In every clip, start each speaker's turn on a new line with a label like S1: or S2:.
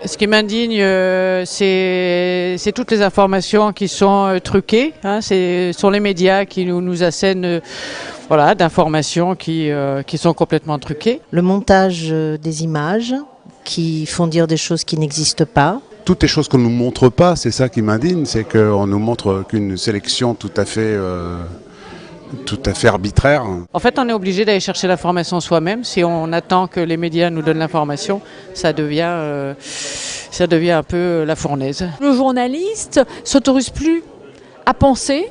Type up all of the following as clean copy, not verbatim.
S1: Ce qui m'indigne, c'est toutes les informations qui sont truquées. Ce sont les médias qui nous assènent d'informations qui sont complètement truquées.
S2: Le montage des images qui font dire des choses qui n'existent pas.
S3: Toutes les choses qu'on ne nous montre pas, c'est ça qui m'indigne, c'est qu'on nous montre qu'une sélection tout à fait arbitraire.
S1: En fait, on est obligé d'aller chercher l'information soi-même. Si on attend que les médias nous donnent l'information, ça devient un peu la fournaise.
S4: Le journaliste s'autorise plus à penser.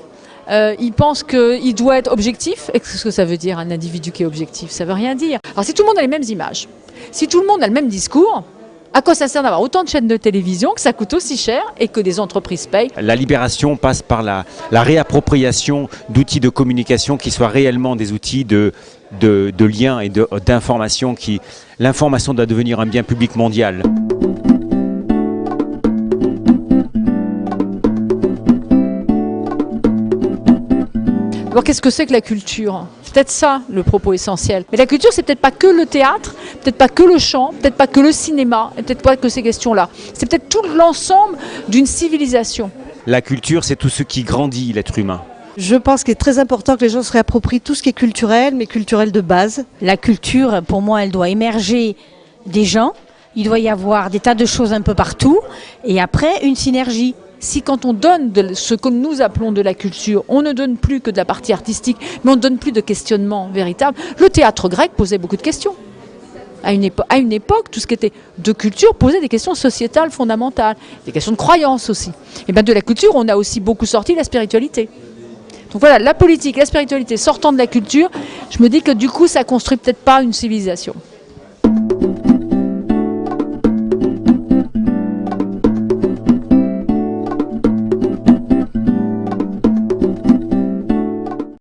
S4: Il pense qu'il doit être objectif. Et qu'est-ce que ça veut dire, un individu qui est objectif? Ça veut rien dire. Alors si tout le monde a les mêmes images, si tout le monde a le même discours, à quoi ça sert d'avoir autant de chaînes de télévision, que ça coûte aussi cher et que des entreprises payent?
S5: La libération passe par la réappropriation d'outils de communication qui soient réellement des outils de lien et d'information. L'information doit devenir un bien public mondial.
S4: Alors qu'est-ce que c'est que la culture? C'est peut-être ça le propos essentiel. Mais la culture, c'est peut-être pas que le théâtre, peut-être pas que le chant, peut-être pas que le cinéma, et peut-être pas que ces questions-là. C'est peut-être tout l'ensemble d'une civilisation.
S5: La culture, c'est tout ce qui grandit l'être humain.
S2: Je pense qu'il est très important que les gens se réapproprient tout ce qui est culturel, mais culturel de base.
S6: La culture, pour moi, elle doit émerger des gens. Il doit y avoir des tas de choses un peu partout. Et après, une synergie.
S4: Si quand on donne ce que nous appelons de la culture, on ne donne plus que de la partie artistique, mais on ne donne plus de questionnement véritable. Le théâtre grec posait beaucoup de questions. À une époque, tout ce qui était de culture posait des questions sociétales fondamentales, des questions de croyance aussi. Et bien de la culture, on a aussi beaucoup sorti la spiritualité. Donc voilà, la politique, la spiritualité sortant de la culture, je me dis que du coup, ça construit peut-être pas une civilisation.